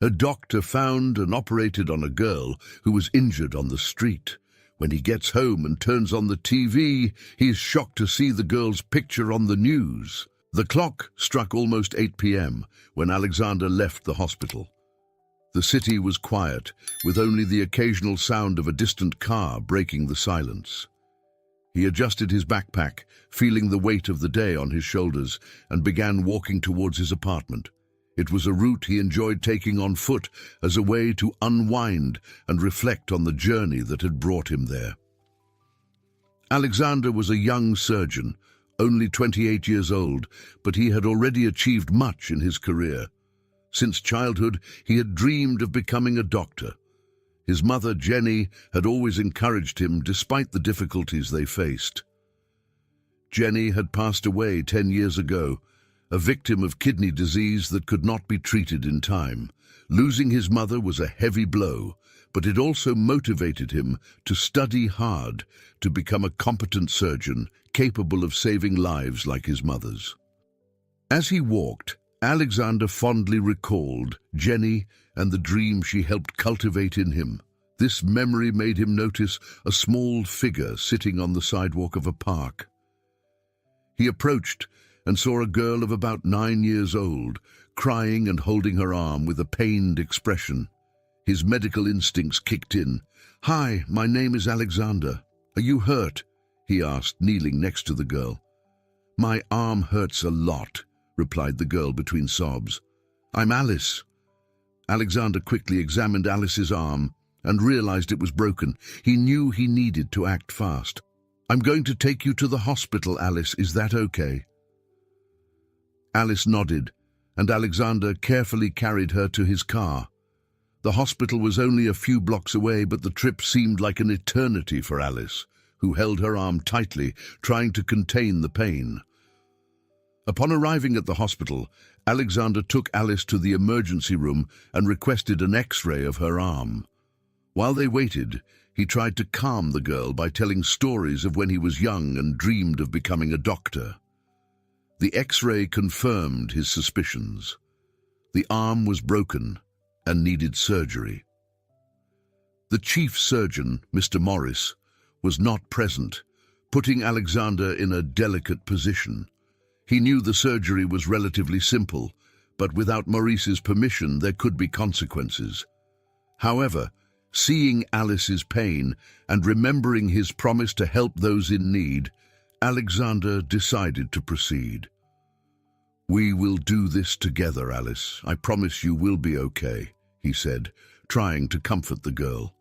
A doctor found and operated on a girl who was injured on the street. When he gets home and turns on the TV, he is shocked to see the girl's picture on the news. The clock struck almost 8 p.m. when Alexander left the hospital. The city was quiet, with only the occasional sound of a distant car breaking the silence. He adjusted his backpack, feeling the weight of the day on his shoulders, and began walking towards his apartment. It was a route he enjoyed taking on foot as a way to unwind and reflect on the journey that had brought him there. Alexander was a young surgeon, only 28 years old, but he had already achieved much in his career. Since childhood, he had dreamed of becoming a doctor. His mother, Jenny, had always encouraged him despite the difficulties they faced. Jenny had passed away 10 years ago, a victim of kidney disease that could not be treated in time. Losing his mother was a heavy blow, but it also motivated him to study hard, to become a competent surgeon capable of saving lives like his mother's. As he walked, Alexander fondly recalled Jenny and the dream she helped cultivate in him. This memory made him notice a small figure sitting on the sidewalk of a park. He approached and saw a girl of about 9 years old, crying and holding her arm with a pained expression. His medical instincts kicked in. "Hi, my name is Alexander. Are you hurt?" he asked, kneeling next to the girl. "My arm hurts a lot," replied the girl between sobs. "I'm Alice." Alexander quickly examined Alice's arm and realized it was broken. He knew he needed to act fast. "I'm going to take you to the hospital, Alice. Is that okay?" Alice nodded, and Alexander carefully carried her to his car. The hospital was only a few blocks away, but the trip seemed like an eternity for Alice, who held her arm tightly, trying to contain the pain. Upon arriving at the hospital, Alexander took Alice to the emergency room and requested an X-ray of her arm. While they waited, he tried to calm the girl by telling stories of when he was young and dreamed of becoming a doctor. The X-ray confirmed his suspicions. The arm was broken and needed surgery. The chief surgeon, Mr. Morris, was not present, putting Alexander in a delicate position. He knew the surgery was relatively simple, but without Maurice's permission there could be consequences. However, seeing Alice's pain and remembering his promise to help those in need, Alexander decided to proceed. "We will do this together, Alice. I promise you will be okay," he said, trying to comfort the girl.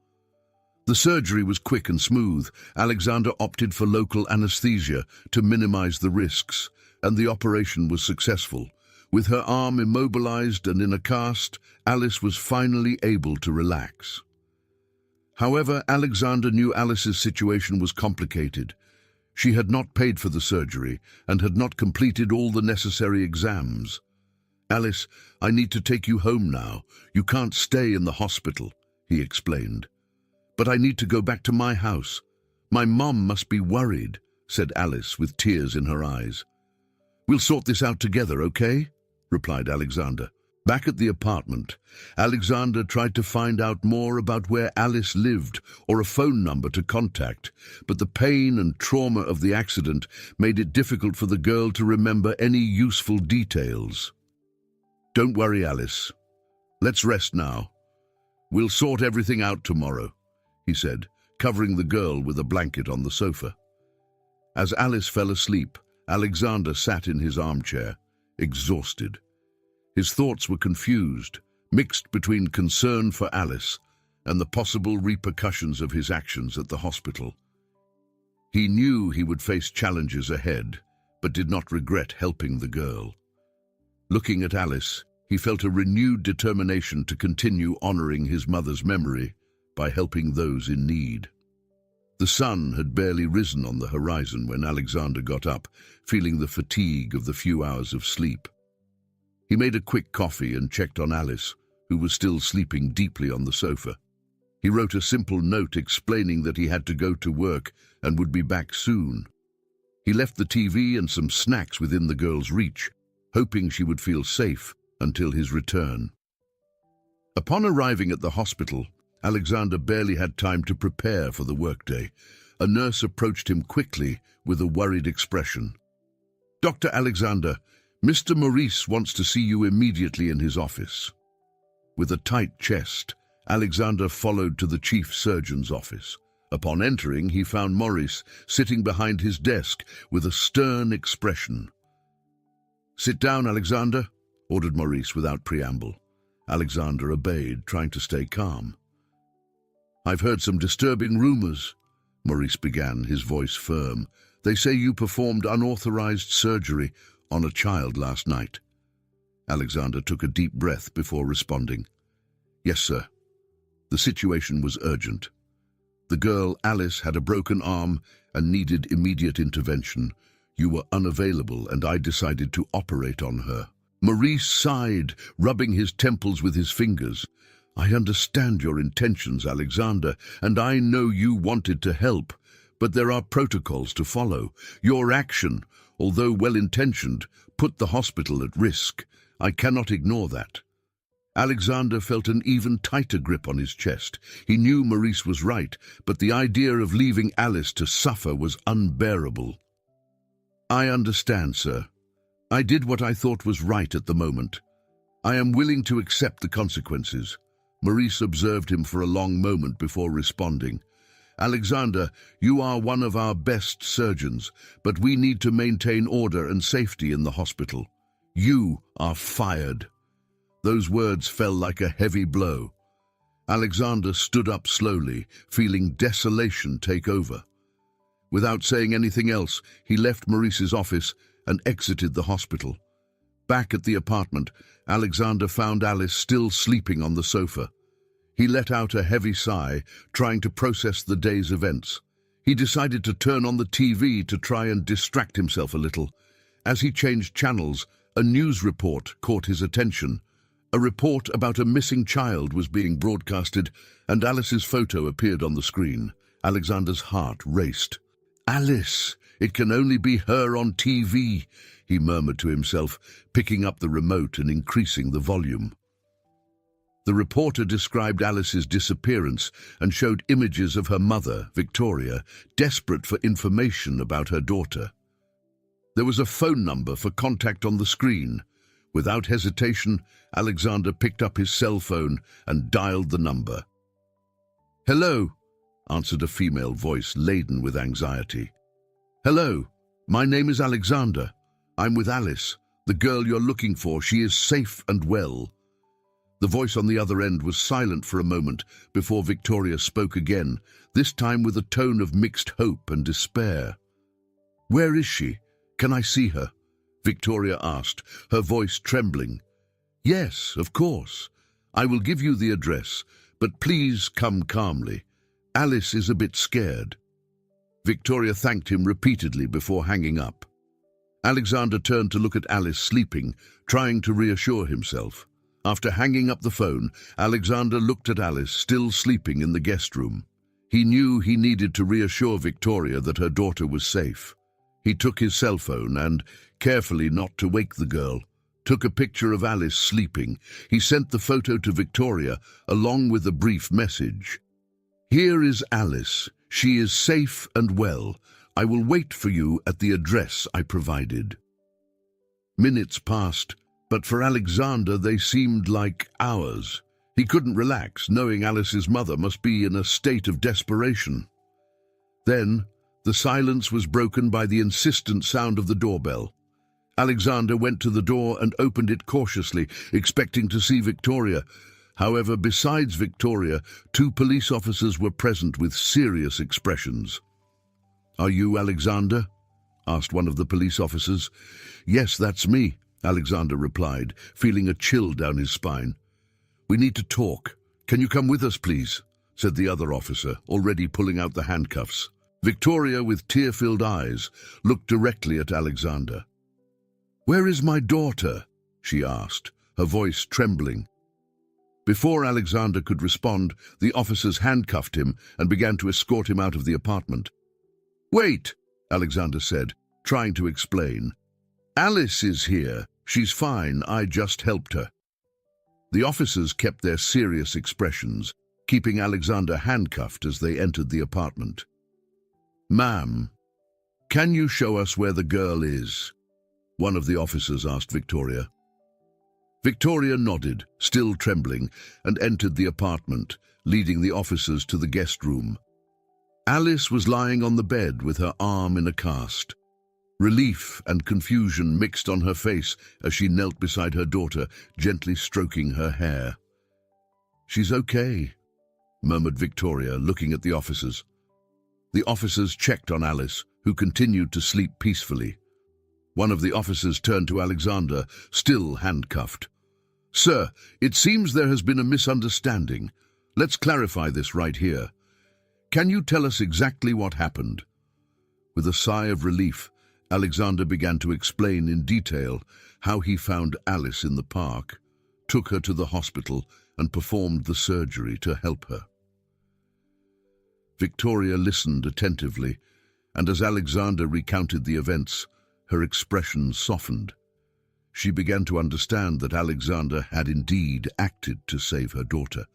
The surgery was quick and smooth. Alexander opted for local anesthesia to minimize the risks, and the operation was successful. With her arm immobilized and in a cast, Alice was finally able to relax. However, Alexander knew Alice's situation was complicated. She had not paid for the surgery and had not completed all the necessary exams. "Alice, I need to take you home now. You can't stay in the hospital," he explained. "But I need to go back to my house. My mom must be worried," said Alice with tears in her eyes. "We'll sort this out together, okay?" replied Alexander. Back at the apartment, Alexander tried to find out more about where Alice lived or a phone number to contact, but the pain and trauma of the accident made it difficult for the girl to remember any useful details. "Don't worry, Alice. Let's rest now. We'll sort everything out tomorrow," he said, covering the girl with a blanket on the sofa. As Alice fell asleep, Alexander sat in his armchair, exhausted. His thoughts were confused, mixed between concern for Alice and the possible repercussions of his actions at the hospital. He knew he would face challenges ahead, but did not regret helping the girl. Looking at Alice, he felt a renewed determination to continue honoring his mother's memory by helping those in need. The sun had barely risen on the horizon when Alexander got up, feeling the fatigue of the few hours of sleep. He made a quick coffee and checked on Alice, who was still sleeping deeply on the sofa. He wrote a simple note explaining that he had to go to work and would be back soon. He left the TV and some snacks within the girl's reach, hoping she would feel safe until his return. Upon arriving at the hospital, Alexander barely had time to prepare for the workday. A nurse approached him quickly with a worried expression. "Dr. Alexander, Mr. Maurice wants to see you immediately in his office." With a tight chest, Alexander followed to the chief surgeon's office. Upon entering, he found Maurice sitting behind his desk with a stern expression. "Sit down, Alexander," ordered Maurice without preamble. Alexander obeyed, trying to stay calm. "I've heard some disturbing rumors," Maurice began, his voice firm. "They say you performed unauthorized surgery on a child last night." Alexander took a deep breath before responding. "Yes, sir." The situation was urgent. The girl, Alice, had a broken arm and needed immediate intervention. You were unavailable, and I decided to operate on her. Maurice sighed, rubbing his temples with his fingers. "I understand your intentions, Alexander, and I know you wanted to help, but there are protocols to follow. Your action, although well-intentioned, put the hospital at risk. I cannot ignore that." Alexander felt an even tighter grip on his chest. He knew Maurice was right, but the idea of leaving Alice to suffer was unbearable. "I understand, sir. I did what I thought was right at the moment. I am willing to accept the consequences." Maurice observed him for a long moment before responding. "Alexander, you are one of our best surgeons, but we need to maintain order and safety in the hospital. You are fired." Those words fell like a heavy blow. Alexander stood up slowly, feeling desolation take over. Without saying anything else, he left Maurice's office and exited the hospital. Back at the apartment, Alexander found Alice still sleeping on the sofa. He let out a heavy sigh, trying to process the day's events. He decided to turn on the TV to try and distract himself a little. As he changed channels, a news report caught his attention. A report about a missing child was being broadcasted, and Alice's photo appeared on the screen. Alexander's heart raced. "Alice! It can only be her on TV," he murmured to himself, picking up the remote and increasing the volume. The reporter described Alice's disappearance and showed images of her mother, Victoria, desperate for information about her daughter. There was a phone number for contact on the screen. Without hesitation, Alexander picked up his cell phone and dialed the number. "Hello," answered a female voice laden with anxiety. "Hello, my name is Alexander. I'm with Alice, the girl you're looking for. She is safe and well." The voice on the other end was silent for a moment before Victoria spoke again, this time with a tone of mixed hope and despair. "Where is she? Can I see her?" Victoria asked, her voice trembling. "Yes, of course. I will give you the address, but please come calmly. Alice is a bit scared." Victoria thanked him repeatedly before hanging up. Alexander turned to look at Alice sleeping, trying to reassure himself. After hanging up the phone, Alexander looked at Alice, still sleeping in the guest room. He knew he needed to reassure Victoria that her daughter was safe. He took his cell phone and, carefully not to wake the girl, took a picture of Alice sleeping. He sent the photo to Victoria, along with a brief message. "Here is Alice. She is safe and well. I will wait for you at the address I provided." Minutes passed, but for Alexander they seemed like hours. He couldn't relax, knowing Alice's mother must be in a state of desperation. Then, the silence was broken by the insistent sound of the doorbell. Alexander went to the door and opened it cautiously, expecting to see Victoria. However, besides Victoria, 2 police officers were present with serious expressions. "Are you Alexander?" asked one of the police officers. "Yes, that's me," Alexander replied, feeling a chill down his spine. "We need to talk. Can you come with us, please?" said the other officer, already pulling out the handcuffs. Victoria, with tear-filled eyes, looked directly at Alexander. "Where is my daughter?" she asked, her voice trembling. Before Alexander could respond, the officers handcuffed him and began to escort him out of the apartment. "Wait," Alexander said, trying to explain. "Alice is here. She's fine. I just helped her." The officers kept their serious expressions, keeping Alexander handcuffed as they entered the apartment. "Ma'am, can you show us where the girl is?" one of the officers asked Victoria. Victoria nodded, still trembling, and entered the apartment, leading the officers to the guest room. Alice was lying on the bed with her arm in a cast. Relief and confusion mixed on her face as she knelt beside her daughter, gently stroking her hair. "She's okay," murmured Victoria, looking at the officers. The officers checked on Alice, who continued to sleep peacefully. One of the officers turned to Alexander, still handcuffed. "Sir, it seems there has been a misunderstanding. Let's clarify this right here. Can you tell us exactly what happened?" With a sigh of relief, Alexander began to explain in detail how he found Alice in the park, took her to the hospital, and performed the surgery to help her. Victoria listened attentively, and as Alexander recounted the events, her expression softened. She began to understand that Alexander had indeed acted to save her daughter.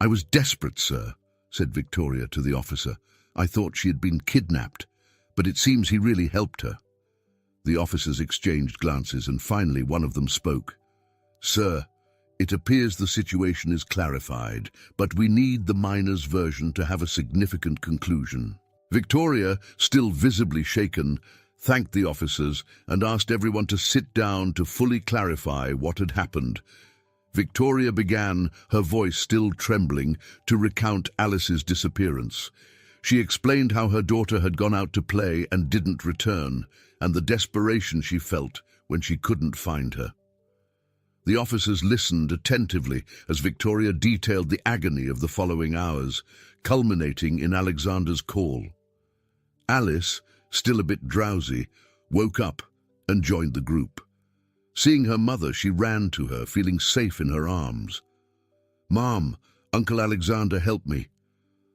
"I was desperate, sir," said Victoria to the officer. "I thought she had been kidnapped, but it seems he really helped her." The officers exchanged glances, and finally one of them spoke. "Sir, it appears the situation is clarified, but we need the minor's version to have a significant conclusion." Victoria, still visibly shaken, thanked the officers and asked everyone to sit down to fully clarify what had happened. Victoria began, her voice still trembling, to recount Alice's disappearance. She explained how her daughter had gone out to play and didn't return, and the desperation she felt when she couldn't find her. The officers listened attentively as Victoria detailed the agony of the following hours, culminating in Alexander's call. Alice, still a bit drowsy, woke up and joined the group. Seeing her mother, she ran to her, feeling safe in her arms. "Mom, Uncle Alexander helped me.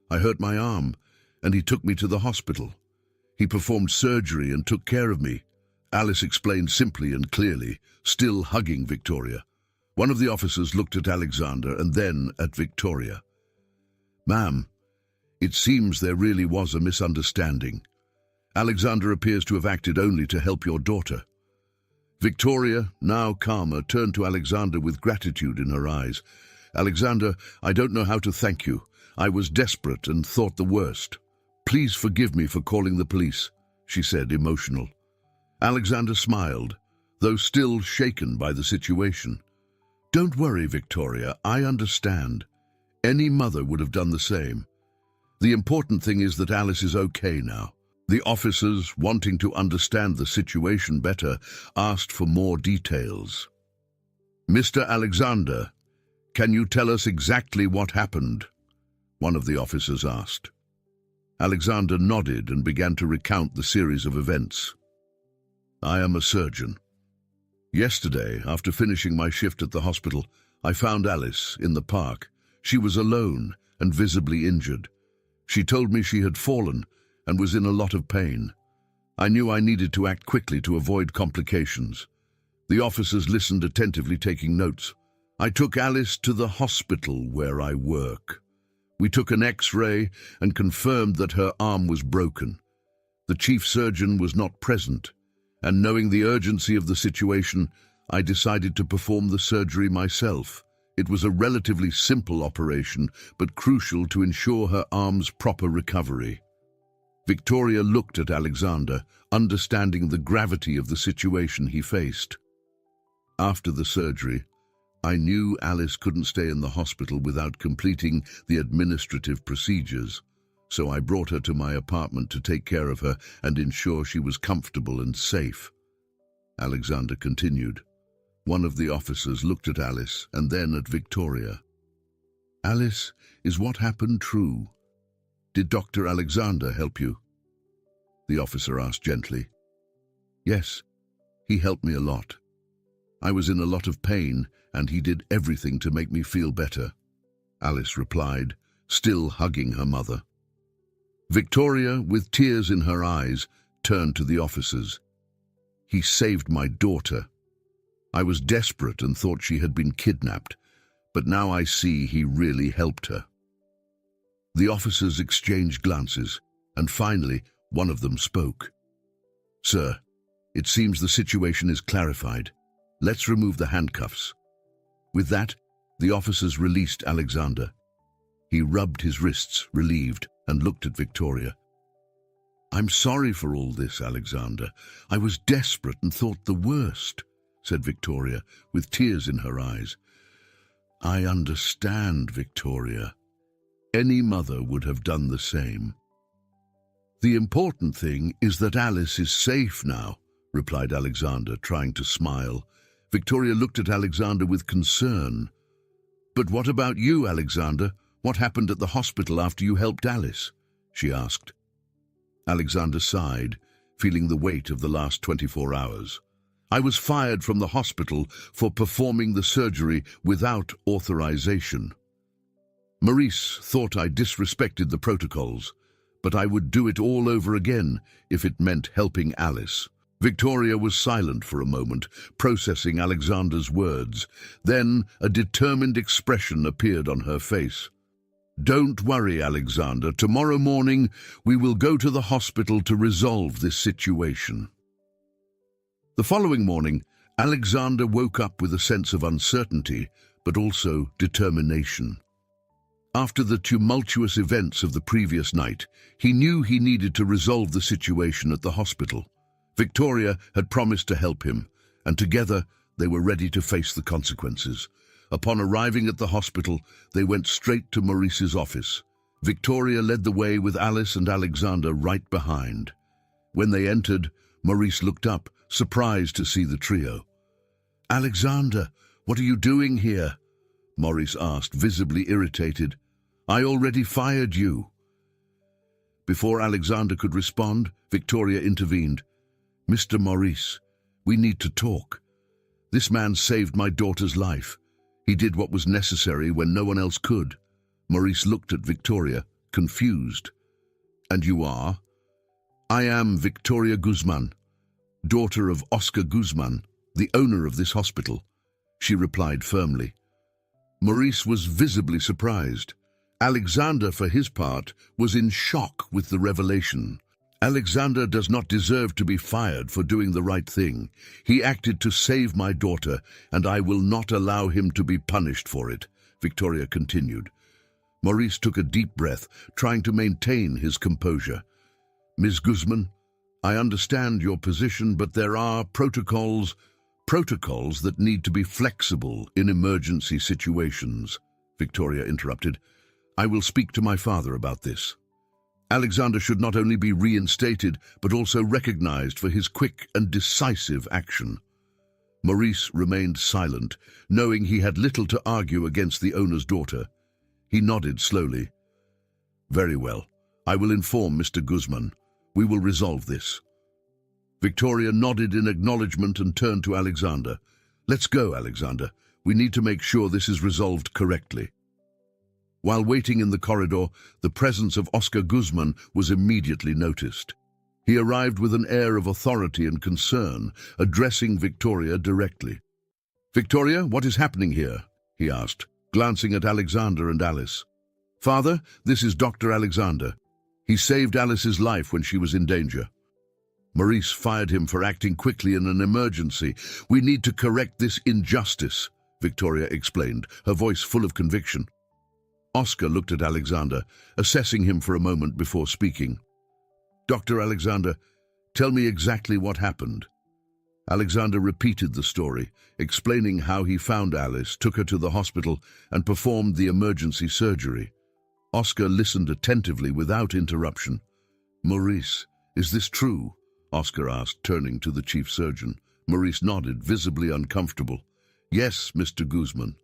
I hurt my arm, and he took me to the hospital. He performed surgery and took care of me," Alice explained simply and clearly, still hugging Victoria. One of the officers looked at Alexander and then at Victoria. "Ma'am, it seems there really was a misunderstanding. Alexander appears to have acted only to help your daughter." Victoria, now calmer, turned to Alexander with gratitude in her eyes. "Alexander, I don't know how to thank you. I was desperate and thought the worst. Please forgive me for calling the police," she said, emotional. Alexander smiled, though still shaken by the situation. "Don't worry, Victoria, I understand. Any mother would have done the same. The important thing is that Alice is okay now." The officers, wanting to understand the situation better, asked for more details. "Mr. Alexander, can you tell us exactly what happened?" one of the officers asked. Alexander nodded and began to recount the series of events. "I am a surgeon. Yesterday, after finishing my shift at the hospital, I found Alice in the park. She was alone and visibly injured. She told me she had fallen and was in a lot of pain. I knew I needed to act quickly to avoid complications." The officers listened attentively, taking notes. "I took Alice to the hospital where I work. We took an X-ray and confirmed that her arm was broken. The chief surgeon was not present, and knowing the urgency of the situation, I decided to perform the surgery myself. It was a relatively simple operation, but crucial to ensure her arm's proper recovery." Victoria looked at Alexander, understanding the gravity of the situation he faced. "After the surgery, I knew Alice couldn't stay in the hospital without completing the administrative procedures, so I brought her to my apartment to take care of her and ensure she was comfortable and safe," Alexander continued. One of the officers looked at Alice and then at Victoria. "Alice, is what happened true? Did Dr. Alexander help you?" the officer asked gently. "Yes, he helped me a lot. I was in a lot of pain, and he did everything to make me feel better," Alice replied, still hugging her mother. Victoria, with tears in her eyes, turned to the officers. "He saved my daughter. I was desperate and thought she had been kidnapped, but now I see he really helped her." The officers exchanged glances, and finally, one of them spoke. "Sir, it seems the situation is clarified. Let's remove the handcuffs." With that, the officers released Alexander. He rubbed his wrists, relieved, and looked at Victoria. "I'm sorry for all this, Alexander. I was desperate and thought the worst," said Victoria, with tears in her eyes. "I understand, Victoria. Any mother would have done the same." "The important thing is that Alice is safe now," replied Alexander, trying to smile. Victoria looked at Alexander with concern. "But what about you, Alexander? What happened at the hospital after you helped Alice?" she asked. Alexander sighed, feeling the weight of the last 24 hours. "I was fired from the hospital for performing the surgery without authorization. Maurice thought I disrespected the protocols, but I would do it all over again if it meant helping Alice." Victoria was silent for a moment, processing Alexander's words. Then a determined expression appeared on her face. "Don't worry, Alexander. Tomorrow morning we will go to the hospital to resolve this situation." The following morning, Alexander woke up with a sense of uncertainty, but also determination. After the tumultuous events of the previous night, he knew he needed to resolve the situation at the hospital. Victoria had promised to help him, and together they were ready to face the consequences. Upon arriving at the hospital, they went straight to Maurice's office. Victoria led the way with Alice and Alexander right behind. When they entered, Maurice looked up, surprised to see the trio. "Alexander, what are you doing here?" Maurice asked, visibly irritated. "I already fired you." Before Alexander could respond, Victoria intervened. "Mr. Maurice, we need to talk. This man saved my daughter's life. He did what was necessary when no one else could." Maurice looked at Victoria, confused. "And you are?" "I am Victoria Guzman, daughter of Oscar Guzman, the owner of this hospital," she replied firmly. Maurice was visibly surprised. Alexander, for his part, was in shock with the revelation. "Alexander does not deserve to be fired for doing the right thing. He acted to save my daughter, and I will not allow him to be punished for it," Victoria continued. Maurice took a deep breath, trying to maintain his composure. "Ms. Guzman, I understand your position, but there are protocols that need to be flexible in emergency situations," Victoria interrupted. "I will speak to my father about this. Alexander should not only be reinstated, but also recognized for his quick and decisive action." Maurice remained silent, knowing he had little to argue against the owner's daughter. He nodded slowly. "Very well. I will inform Mr. Guzman. We will resolve this." Victoria nodded in acknowledgement and turned to Alexander. "Let's go, Alexander. We need to make sure this is resolved correctly." While waiting in the corridor, the presence of Oscar Guzman was immediately noticed. He arrived with an air of authority and concern, addressing Victoria directly. "Victoria, what is happening here?" he asked, glancing at Alexander and Alice. "Father, this is Dr. Alexander. He saved Alice's life when she was in danger." Maurice fired him for acting quickly in an emergency. "We need to correct this injustice," Victoria explained, her voice full of conviction. Oscar looked at Alexander, assessing him for a moment before speaking. "Dr. Alexander, tell me exactly what happened." Alexander repeated the story, explaining how he found Alice, took her to the hospital, and performed the emergency surgery. Oscar listened attentively without interruption. "Maurice, is this true?" Oscar asked, turning to the chief surgeon. Maurice nodded, visibly uncomfortable. "Yes, Mr. Guzman,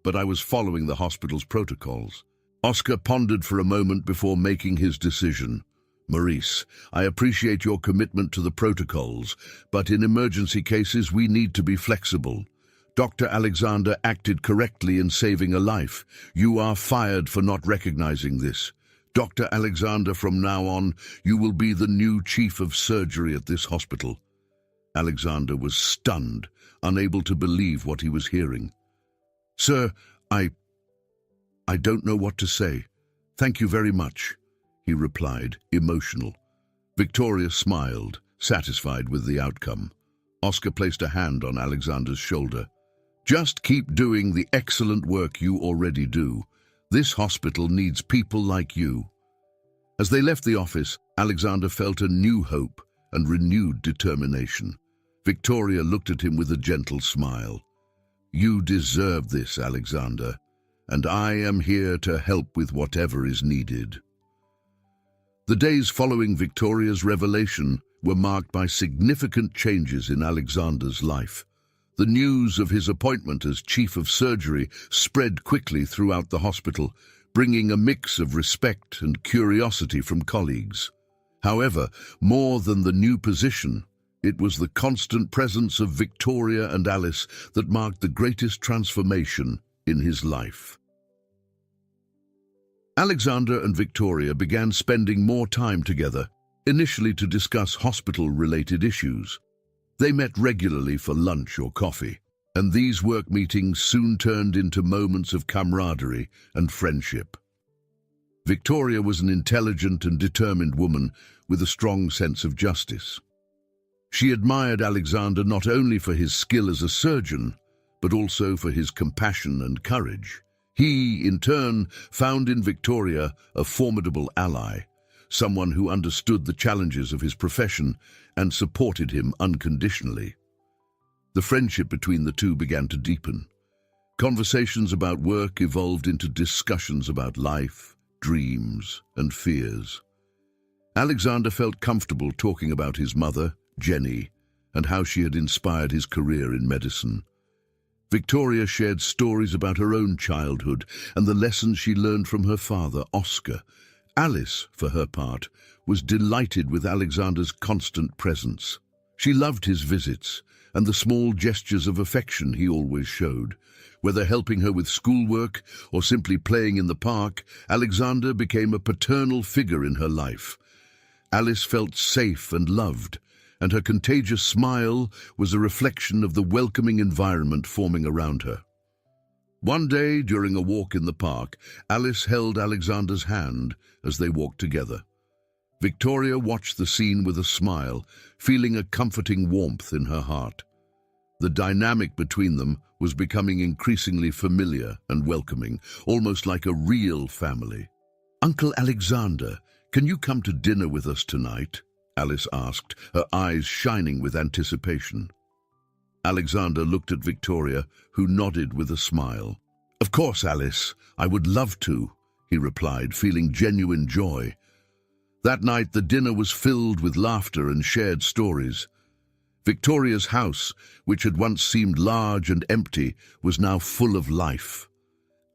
but I was following the hospital's protocols." Oscar pondered for a moment before making his decision. "Maurice, I appreciate your commitment to the protocols, but in emergency cases we need to be flexible. Dr. Alexander acted correctly in saving a life. You are fired for not recognizing this. Dr. Alexander, from now on, you will be the new chief of surgery at this hospital." Alexander was stunned, unable to believe what he was hearing. "Sir, I don't know what to say. Thank you very much, he replied, emotional. Victoria smiled, satisfied with the outcome. Oscar placed a hand on Alexander's shoulder. Just keep doing the excellent work you already do. This hospital needs people like you. As they left the office, Alexander felt a new hope and renewed determination. Victoria looked at him with a gentle smile. You deserve this, Alexander, and I am here to help with whatever is needed. The days following Victoria's revelation were marked by significant changes in Alexander's life. The news of his appointment as chief of surgery spread quickly throughout the hospital, bringing a mix of respect and curiosity from colleagues. However, more than the new position, it was the constant presence of Victoria and Alice that marked the greatest transformation in his life. Alexander and Victoria began spending more time together, initially to discuss hospital-related issues. They met regularly for lunch or coffee, and these work meetings soon turned into moments of camaraderie and friendship. Victoria was an intelligent and determined woman with a strong sense of justice. She admired Alexander not only for his skill as a surgeon, but also for his compassion and courage. He, in turn, found in Victoria a formidable ally, someone who understood the challenges of his profession and supported him unconditionally. The friendship between the two began to deepen. Conversations about work evolved into discussions about life, dreams, and fears. Alexander felt comfortable talking about his mother, Jenny, and how she had inspired his career in medicine. Victoria shared stories about her own childhood and the lessons she learned from her father, Oscar. Alice, for her part, was delighted with Alexander's constant presence. She loved his visits and the small gestures of affection he always showed. Whether helping her with schoolwork or simply playing in the park, Alexander became a paternal figure in her life. Alice felt safe and loved, and her contagious smile was a reflection of the welcoming environment forming around her. One day, during a walk in the park, Alice held Alexander's hand as they walked together. Victoria watched the scene with a smile, feeling a comforting warmth in her heart. The dynamic between them was becoming increasingly familiar and welcoming, almost like a real family. "Uncle Alexander, can you come to dinner with us tonight?" Alice asked, her eyes shining with anticipation. Alexander looked at Victoria, who nodded with a smile. "Of course, Alice, I would love to," he replied, feeling genuine joy. That night, the dinner was filled with laughter and shared stories. Victoria's house, which had once seemed large and empty, was now full of life.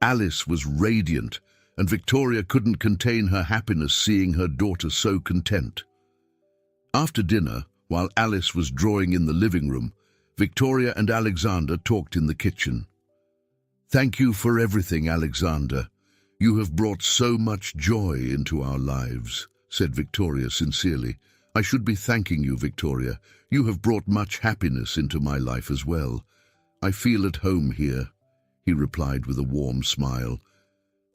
Alice was radiant, and Victoria couldn't contain her happiness seeing her daughter so content. After dinner, while Alice was drawing in the living room, Victoria and Alexander talked in the kitchen. "Thank you for everything, Alexander. You have brought so much joy into our lives," said Victoria sincerely. "I should be thanking you, Victoria. You have brought much happiness into my life as well. I feel at home here," he replied with a warm smile.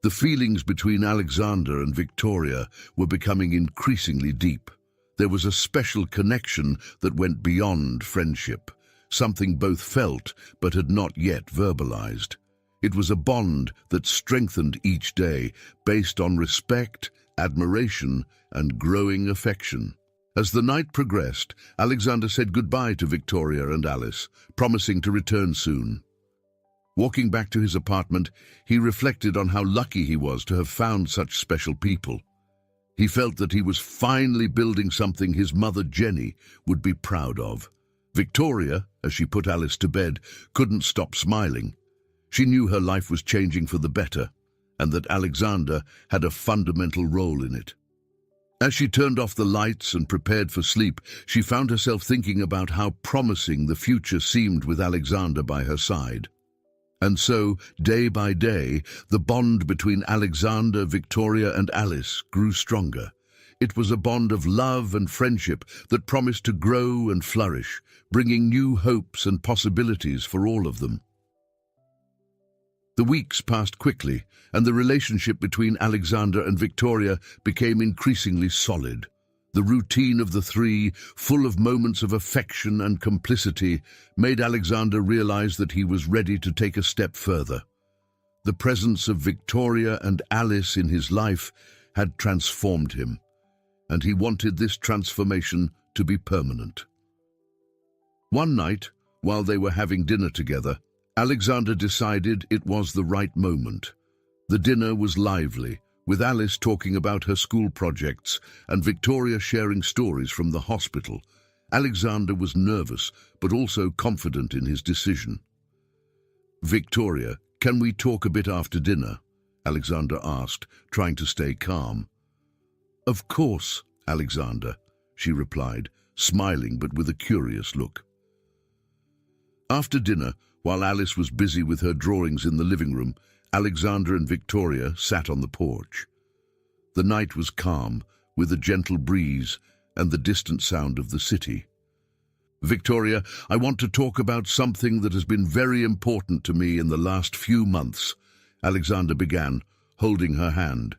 The feelings between Alexander and Victoria were becoming increasingly deep. There was a special connection that went beyond friendship, something both felt but had not yet verbalized. It was a bond that strengthened each day, based on respect, admiration, and growing affection. As the night progressed, Alexander said goodbye to Victoria and Alice, promising to return soon. Walking back to his apartment, he reflected on how lucky he was to have found such special people. He felt that he was finally building something his mother, Jenny, would be proud of. Victoria, as she put Alice to bed, couldn't stop smiling. She knew her life was changing for the better, and that Alexander had a fundamental role in it. As she turned off the lights and prepared for sleep, she found herself thinking about how promising the future seemed with Alexander by her side. And so, day by day, the bond between Alexander, Victoria, and Alice grew stronger. It was a bond of love and friendship that promised to grow and flourish, bringing new hopes and possibilities for all of them. The weeks passed quickly, and the relationship between Alexander and Victoria became increasingly solid. The routine of the three, full of moments of affection and complicity, made Alexander realize that he was ready to take a step further. The presence of Victoria and Alice in his life had transformed him, and he wanted this transformation to be permanent. One night, while they were having dinner together, Alexander decided it was the right moment. The dinner was lively, with Alice talking about her school projects and Victoria sharing stories from the hospital. Alexander was nervous, but also confident in his decision. "Victoria, can we talk a bit after dinner?" Alexander asked, trying to stay calm. "Of course, Alexander," she replied, smiling but with a curious look. After dinner, while Alice was busy with her drawings in the living room, Alexander and Victoria sat on the porch. The night was calm, with a gentle breeze and the distant sound of the city. "Victoria, I want to talk about something that has been very important to me in the last few months," Alexander began, holding her hand.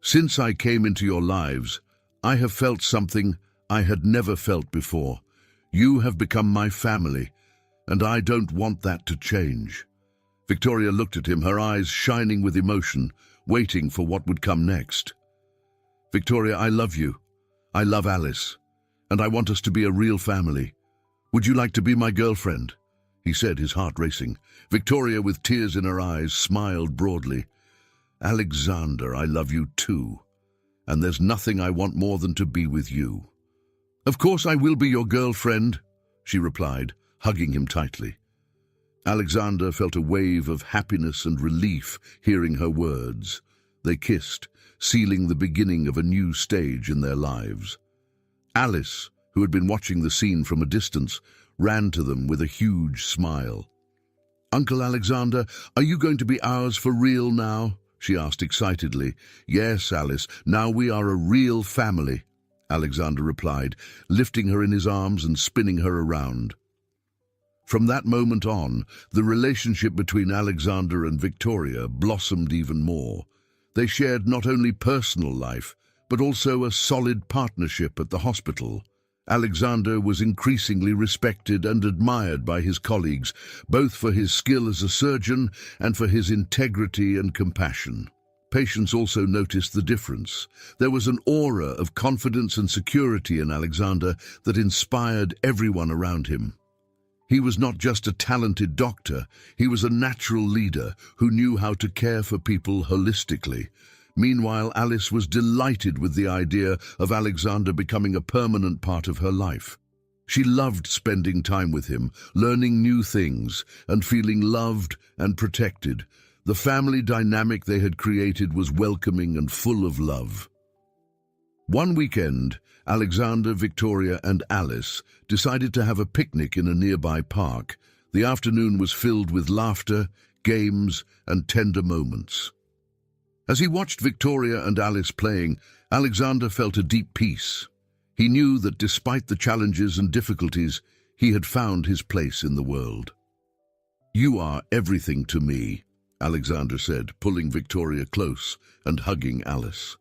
"Since I came into your lives, I have felt something I had never felt before. You have become my family, and I don't want that to change." Victoria looked at him, her eyes shining with emotion, waiting for what would come next. "Victoria, I love you. I love Alice, and I want us to be a real family. Would you like to be my girlfriend?" he said, his heart racing. Victoria, with tears in her eyes, smiled broadly. "Alexander, I love you too, and there's nothing I want more than to be with you." "Of course I will be your girlfriend," she replied, hugging him tightly. Alexander felt a wave of happiness and relief hearing her words. They kissed, sealing the beginning of a new stage in their lives. Alice, who had been watching the scene from a distance, ran to them with a huge smile. "Uncle Alexander, are you going to be ours for real now?" she asked excitedly. "Yes, Alice, now we are a real family," Alexander replied, lifting her in his arms and spinning her around. From that moment on, the relationship between Alexander and Victoria blossomed even more. They shared not only personal life, but also a solid partnership at the hospital. Alexander was increasingly respected and admired by his colleagues, both for his skill as a surgeon and for his integrity and compassion. Patients also noticed the difference. There was an aura of confidence and security in Alexander that inspired everyone around him. He was not just a talented doctor, he was a natural leader who knew how to care for people holistically. Meanwhile, Alice was delighted with the idea of Alexander becoming a permanent part of her life. She loved spending time with him, learning new things, and feeling loved and protected. The family dynamic they had created was welcoming and full of love. One weekend, Alexander, Victoria, and Alice decided to have a picnic in a nearby park. The afternoon was filled with laughter, games, and tender moments. As he watched Victoria and Alice playing, Alexander felt a deep peace. He knew that despite the challenges and difficulties, he had found his place in the world. "You are everything to me," Alexander said, pulling Victoria close and hugging Alice.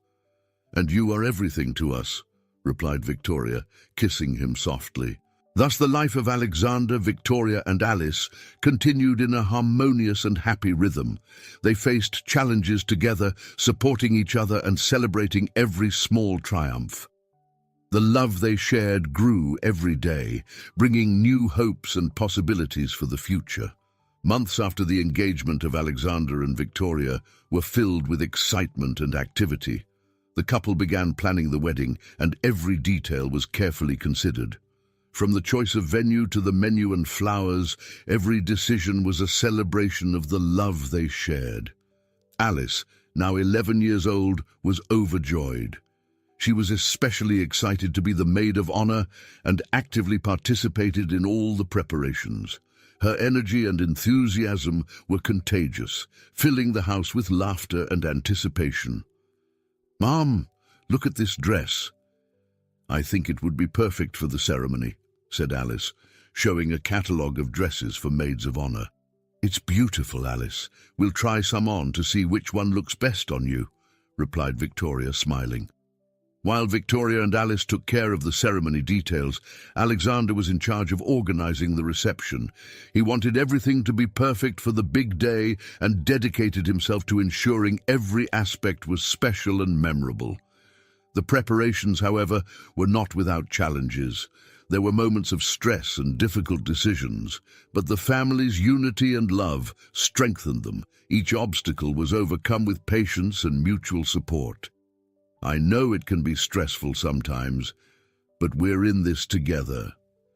"And you are everything to us," replied Victoria, kissing him softly. Thus the life of Alexander, Victoria, and Alice continued in a harmonious and happy rhythm. They faced challenges together, supporting each other and celebrating every small triumph. The love they shared grew every day, bringing new hopes and possibilities for the future. Months after the engagement of Alexander and Victoria were filled with excitement and activity. The couple began planning the wedding, and every detail was carefully considered. From the choice of venue to the menu and flowers, every decision was a celebration of the love they shared. Alice, now 11 years old, was overjoyed. She was especially excited to be the maid of honor and actively participated in all the preparations. Her energy and enthusiasm were contagious, filling the house with laughter and anticipation. "Mom, look at this dress. I think it would be perfect for the ceremony," said Alice, showing a catalogue of dresses for maids of honor. "It's beautiful, Alice. We'll try some on to see which one looks best on you," replied Victoria, smiling. While Victoria and Alice took care of the ceremony details, Alexander was in charge of organizing the reception. He wanted everything to be perfect for the big day and dedicated himself to ensuring every aspect was special and memorable. The preparations, however, were not without challenges. There were moments of stress and difficult decisions, but the family's unity and love strengthened them. Each obstacle was overcome with patience and mutual support. "I know it can be stressful sometimes, but we're in this together.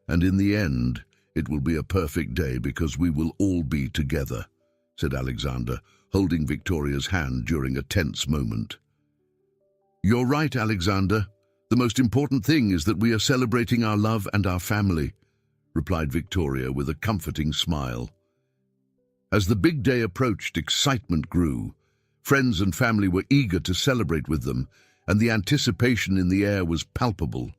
And in the end, it will be a perfect day because we will all be together," said Alexander, holding Victoria's hand during a tense moment. "You're right, Alexander. The most important thing is that we are celebrating our love and our family," replied Victoria with a comforting smile. As the big day approached, excitement grew. Friends and family were eager to celebrate with them, and the anticipation in the air was palpable.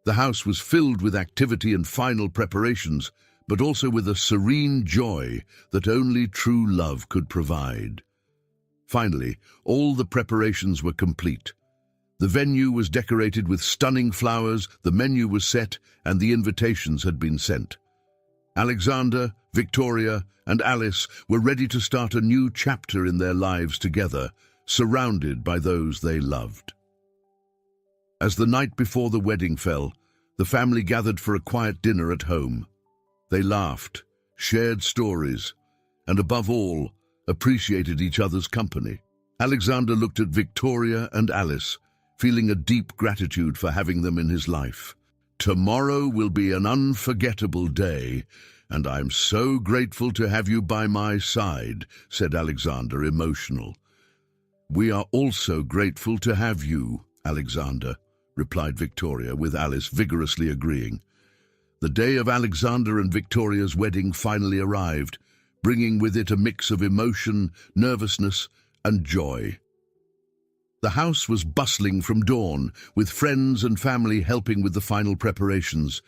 The house was filled with activity and final preparations, but also with a serene joy that only true love could provide. Finally, all the preparations were complete. The venue was decorated with stunning flowers, the menu was set, and the invitations had been sent. Alexander, Victoria, and Alice were ready to start a new chapter in their lives together, surrounded by those they loved. As the night before the wedding fell, the family gathered for a quiet dinner at home. They laughed, shared stories, and above all, appreciated each other's company. Alexander looked at Victoria and Alice, feeling a deep gratitude for having them in his life. "Tomorrow will be an unforgettable day, and I'm so grateful to have you by my side," said Alexander, emotional. "We are also grateful to have you, Alexander," replied Victoria, with Alice vigorously agreeing. The day of Alexander and Victoria's wedding finally arrived, bringing with it a mix of emotion, nervousness, and joy. The house was bustling from dawn, with friends and family helping with the final preparations.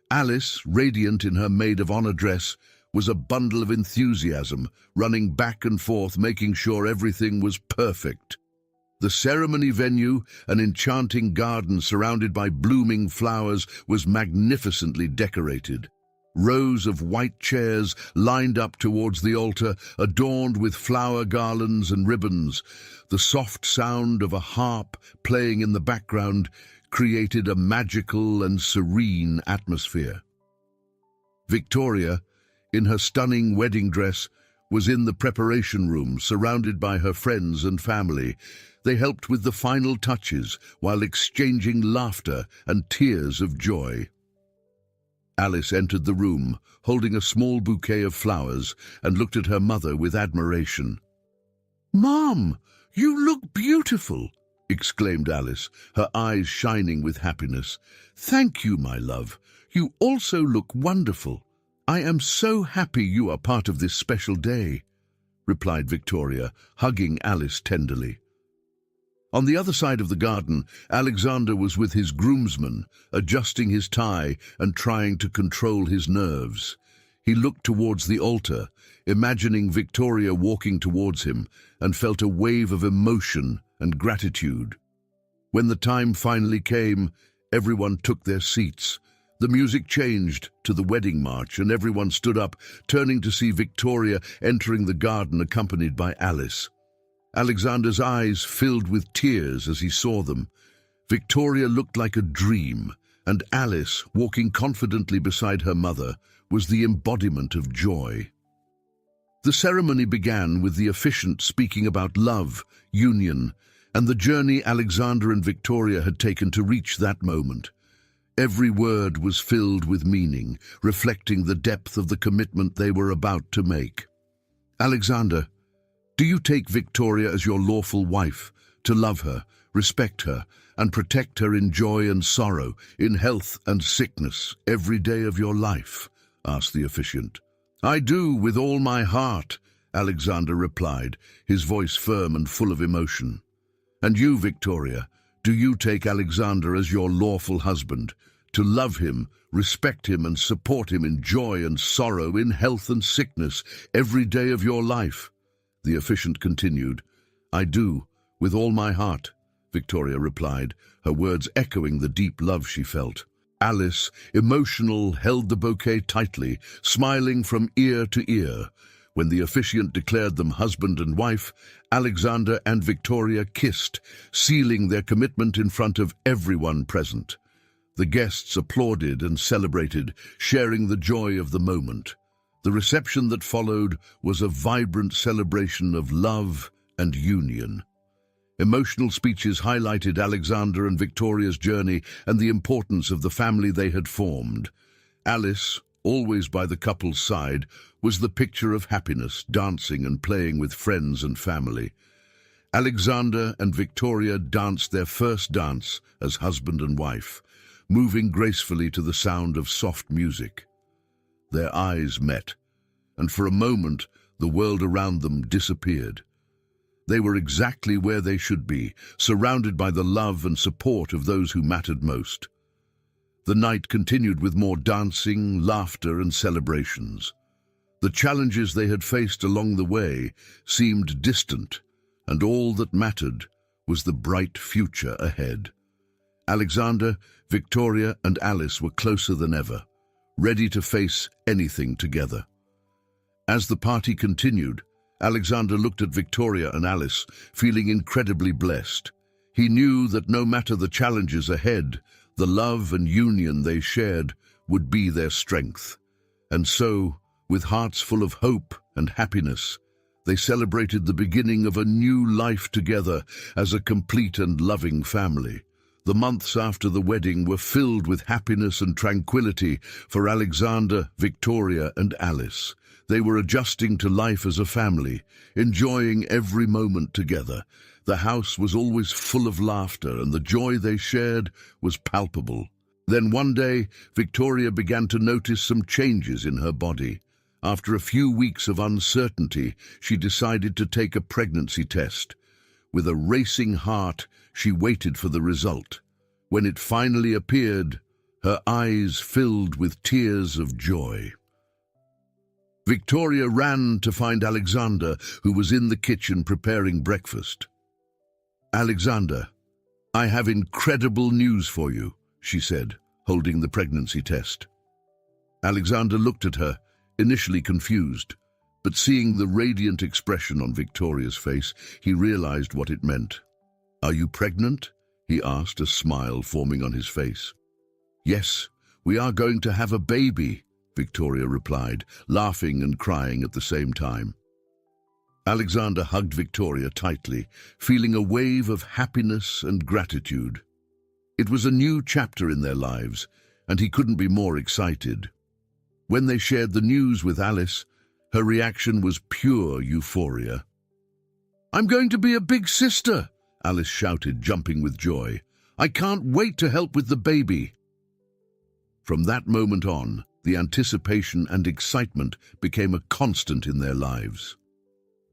Alice, radiant in her maid-of-honor dress, was a bundle of enthusiasm, running back and forth, making sure everything was perfect. The ceremony venue, an enchanting garden surrounded by blooming flowers, was magnificently decorated. Rows of white chairs lined up towards the altar, adorned with flower garlands and ribbons. The soft sound of a harp playing in the background created a magical and serene atmosphere. Victoria, in her stunning wedding dress, was in the preparation room, surrounded by her friends and family. They helped with the final touches while exchanging laughter and tears of joy. Alice entered the room, holding a small bouquet of flowers, and looked at her mother with admiration. "Mom, you look beautiful!" exclaimed Alice, her eyes shining with happiness. "Thank you, my love. You also look wonderful. I am so happy you are part of this special day," replied Victoria, hugging Alice tenderly. On the other side of the garden, Alexander was with his groomsmen, adjusting his tie and trying to control his nerves. He looked towards the altar, imagining Victoria walking towards him, and felt a wave of emotion and gratitude. When the time finally came, everyone took their seats. The music changed to the wedding march, and everyone stood up, turning to see Victoria entering the garden accompanied by Alice. Alexander's eyes filled with tears as he saw them. Victoria looked like a dream, and Alice, walking confidently beside her mother, was the embodiment of joy. The ceremony began with the officiant speaking about love, union, and the journey Alexander and Victoria had taken to reach that moment. Every word was filled with meaning, reflecting the depth of the commitment they were about to make. "Alexander, do you take Victoria as your lawful wife, to love her, respect her, and protect her in joy and sorrow, in health and sickness, every day of your life?" asked the officiant. "I do, with all my heart," Alexander replied, his voice firm and full of emotion. "And you, Victoria, do you take Alexander as your lawful husband, to love him, respect him and support him in joy and sorrow, in health and sickness, every day of your life." The officiant continued. "I do, with all my heart," Victoria replied, her words echoing the deep love she felt. Alice, emotional, held the bouquet tightly, smiling from ear to ear. When the officiant declared them husband and wife, Alexander and Victoria kissed, sealing their commitment in front of everyone present. The guests applauded and celebrated, sharing the joy of the moment. The reception that followed was a vibrant celebration of love and union. Emotional speeches highlighted Alexander and Victoria's journey and the importance of the family they had formed. Alice, always by the couple's side, was the picture of happiness, dancing and playing with friends and family. Alexander and Victoria danced their first dance as husband and wife, moving gracefully to the sound of soft music. Their eyes met, and for a moment the world around them disappeared. They were exactly where they should be, surrounded by the love and support of those who mattered most. The night continued with more dancing, laughter and celebrations. The challenges they had faced along the way seemed distant, and all that mattered was the bright future ahead. Alexander, Victoria and Alice were closer than ever, ready to face anything together. As the party continued, Alexander looked at Victoria and Alice, feeling incredibly blessed. He knew that no matter the challenges ahead, the love and union they shared would be their strength. And so, with hearts full of hope and happiness, they celebrated the beginning of a new life together as a complete and loving family. The months after the wedding were filled with happiness and tranquility for Alexander, Victoria and Alice. They were adjusting to life as a family, enjoying every moment together. The house was always full of laughter, and the joy they shared was palpable. Then one day, Victoria began to notice some changes in her body. After a few weeks of uncertainty, she decided to take a pregnancy test. With a racing heart, she waited for the result. When it finally appeared, her eyes filled with tears of joy. Victoria ran to find Alexander, who was in the kitchen preparing breakfast. "Alexander, I have incredible news for you," she said, holding the pregnancy test. Alexander looked at her, initially confused, but seeing the radiant expression on Victoria's face, he realized what it meant. "Are you pregnant?" he asked, a smile forming on his face. "Yes, we are going to have a baby," Victoria replied, laughing and crying at the same time. Alexander hugged Victoria tightly, feeling a wave of happiness and gratitude. It was a new chapter in their lives, and he couldn't be more excited. When they shared the news with Alice, her reaction was pure euphoria. "I'm going to be a big sister," Alice shouted, jumping with joy. "I can't wait to help with the baby." From that moment on, the anticipation and excitement became a constant in their lives.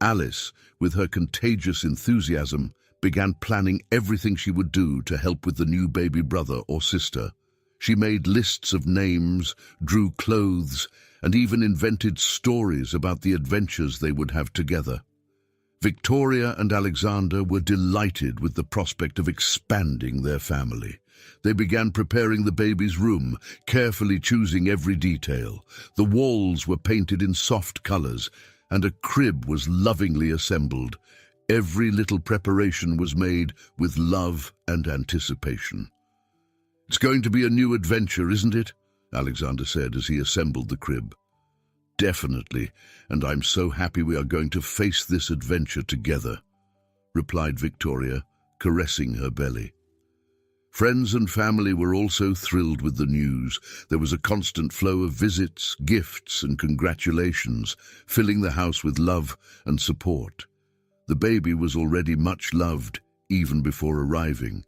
Alice, with her contagious enthusiasm, began planning everything she would do to help with the new baby brother or sister. She made lists of names, drew clothes, and even invented stories about the adventures they would have together. Victoria and Alexander were delighted with the prospect of expanding their family. They began preparing the baby's room, carefully choosing every detail. The walls were painted in soft colors, and a crib was lovingly assembled. Every little preparation was made with love and anticipation. "It's going to be a new adventure, isn't it?" Alexander said as he assembled the crib. "Definitely, and I'm so happy we are going to face this adventure together," replied Victoria, caressing her belly. Friends and family were also thrilled with the news. There was a constant flow of visits, gifts, and congratulations, filling the house with love and support. The baby was already much loved, even before arriving.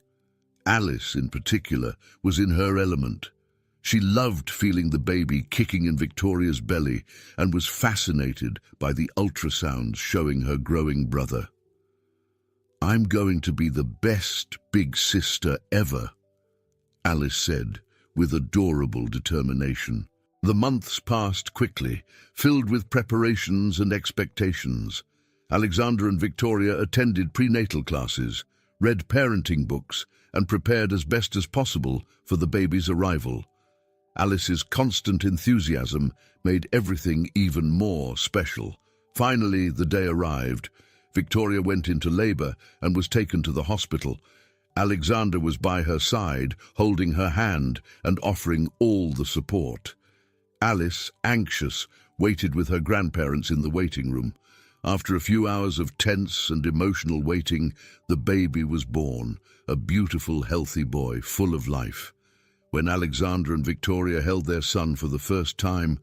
Alice, in particular, was in her element. She loved feeling the baby kicking in Victoria's belly and was fascinated by the ultrasounds showing her growing brother. "I'm going to be the best big sister ever," Alice said, with adorable determination. The months passed quickly, filled with preparations and expectations. Alexander and Victoria attended prenatal classes, read parenting books, and prepared as best as possible for the baby's arrival. Alice's constant enthusiasm made everything even more special. Finally, the day arrived. Victoria went into labor and was taken to the hospital. Alexander was by her side, holding her hand and offering all the support. Alice, anxious, waited with her grandparents in the waiting room. After a few hours of tense and emotional waiting, the baby was born, a beautiful, healthy boy, full of life. When Alexander and Victoria held their son for the first time,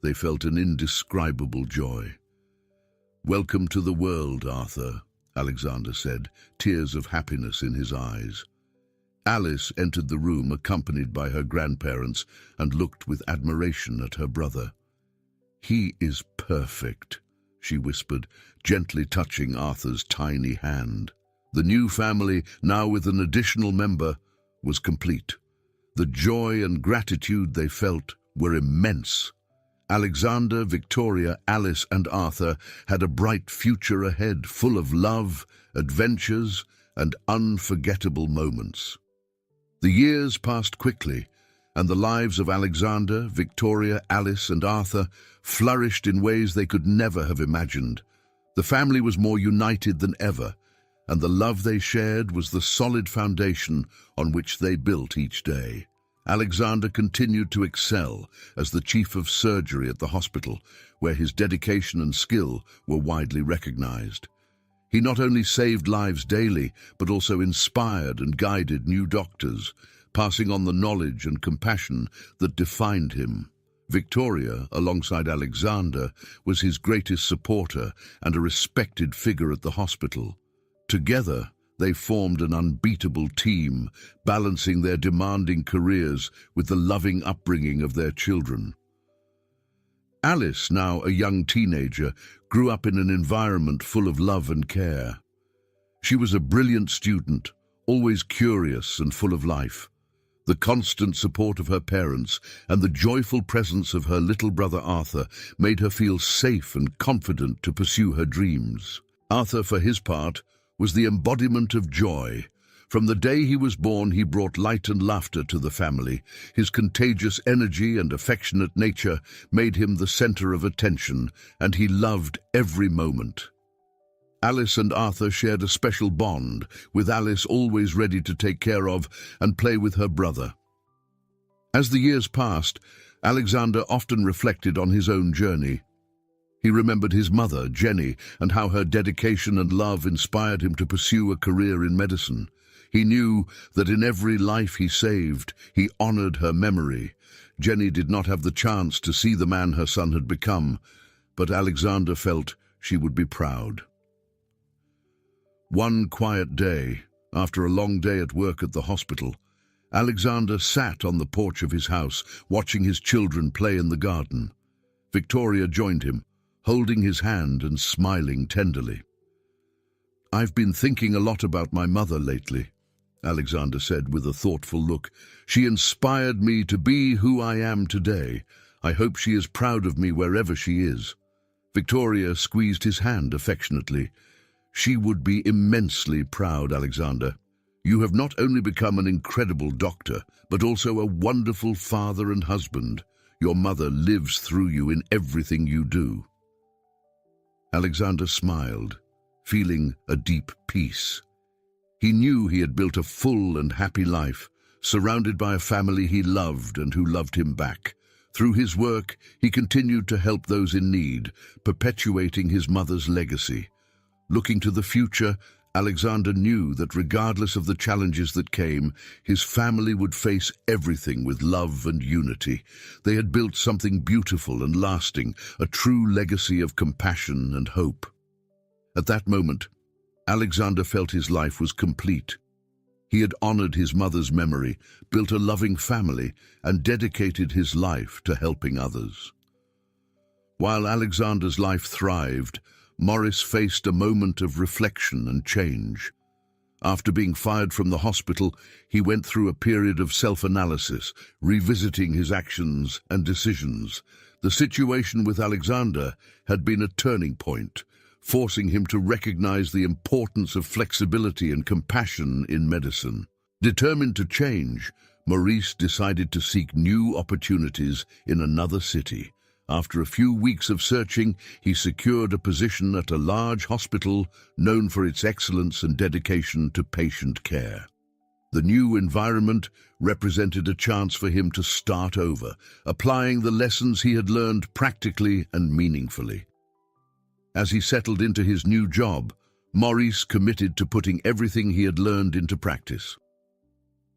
they felt an indescribable joy. "Welcome to the world, Arthur," Alexander said, tears of happiness in his eyes. Alice entered the room accompanied by her grandparents and looked with admiration at her brother. "He is perfect," she whispered, gently touching Arthur's tiny hand. The new family, now with an additional member, was complete. The joy and gratitude they felt were immense. Alexander, Victoria, Alice, and Arthur had a bright future ahead, full of love, adventures, and unforgettable moments. The years passed quickly, and the lives of Alexander, Victoria, Alice, and Arthur flourished in ways they could never have imagined. The family was more united than ever, and the love they shared was the solid foundation on which they built each day. Alexander continued to excel as the chief of surgery at the hospital, where his dedication and skill were widely recognized. He not only saved lives daily, but also inspired and guided new doctors, passing on the knowledge and compassion that defined him. Victoria, alongside Alexander, was his greatest supporter and a respected figure at the hospital. Together, they formed an unbeatable team, balancing their demanding careers with the loving upbringing of their children. Alice, now a young teenager, grew up in an environment full of love and care. She was a brilliant student, always curious and full of life. The constant support of her parents and the joyful presence of her little brother Arthur made her feel safe and confident to pursue her dreams. Arthur, for his part, was the embodiment of joy. From the day he was born, he brought light and laughter to the family. His contagious energy and affectionate nature made him the center of attention, and he loved every moment. Alice and Arthur shared a special bond, with Alice always ready to take care of and play with her brother. As the years passed, Alexander often reflected on his own journey. He remembered his mother, Jenny, and how her dedication and love inspired him to pursue a career in medicine. He knew that in every life he saved, he honored her memory. Jenny did not have the chance to see the man her son had become, but Alexander felt she would be proud. One quiet day, after a long day at work at the hospital, Alexander sat on the porch of his house, watching his children play in the garden. Victoria joined him, holding his hand and smiling tenderly. "I've been thinking a lot about my mother lately," Alexander said with a thoughtful look. "She inspired me to be who I am today. I hope she is proud of me wherever she is." Victoria squeezed his hand affectionately. "She would be immensely proud, Alexander. You have not only become an incredible doctor, but also a wonderful father and husband. Your mother lives through you in everything you do." Alexander smiled, feeling a deep peace. He knew he had built a full and happy life, surrounded by a family he loved and who loved him back. Through his work, he continued to help those in need, perpetuating his mother's legacy. Looking to the future, Alexander knew that regardless of the challenges that came, his family would face everything with love and unity. They had built something beautiful and lasting, a true legacy of compassion and hope. At that moment, Alexander felt his life was complete. He had honored his mother's memory, built a loving family, and dedicated his life to helping others. While Alexander's life thrived, Morris faced a moment of reflection and change. After being fired from the hospital, he went through a period of self-analysis, revisiting his actions and decisions. The situation with Alexander had been a turning point, forcing him to recognize the importance of flexibility and compassion in medicine. Determined to change, Maurice decided to seek new opportunities in another city. After a few weeks of searching, he secured a position at a large hospital known for its excellence and dedication to patient care. The new environment represented a chance for him to start over, applying the lessons he had learned practically and meaningfully. As he settled into his new job, Maurice committed to putting everything he had learned into practice.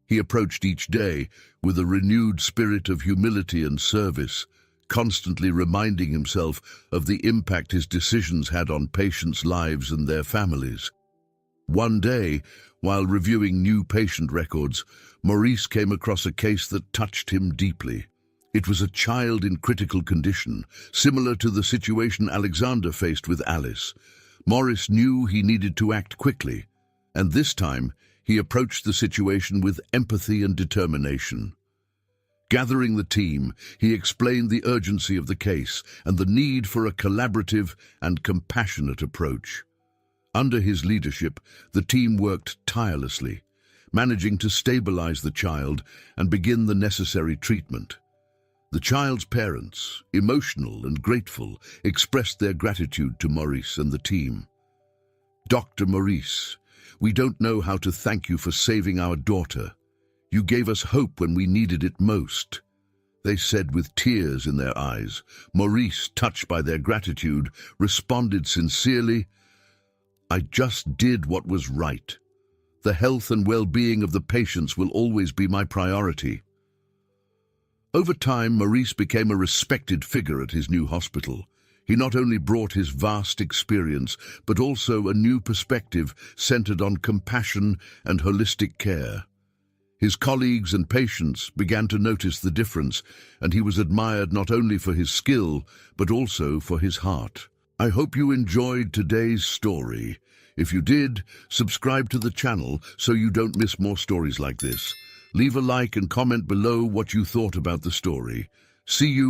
He approached each day with a renewed spirit of humility and service, constantly reminding himself of the impact his decisions had on patients' lives and their families. One day, while reviewing new patient records, Maurice came across a case that touched him deeply. It was a child in critical condition, similar to the situation Alexander faced with Alice. Maurice knew he needed to act quickly, and this time he approached the situation with empathy and determination. Gathering the team, he explained the urgency of the case and the need for a collaborative and compassionate approach. Under his leadership, the team worked tirelessly, managing to stabilize the child and begin the necessary treatment. The child's parents, emotional and grateful, expressed their gratitude to Maurice and the team. "Dr. Maurice, we don't know how to thank you for saving our daughter. You gave us hope when we needed it most," they said with tears in their eyes. Maurice, touched by their gratitude, responded sincerely, "I just did what was right. The health and well-being of the patients will always be my priority." Over time, Maurice became a respected figure at his new hospital. He not only brought his vast experience, but also a new perspective centered on compassion and holistic care. His colleagues and patients began to notice the difference, and he was admired not only for his skill, but also for his heart. I hope you enjoyed today's story. If you did, subscribe to the channel so you don't miss more stories like this. Leave a like and comment below what you thought about the story. See you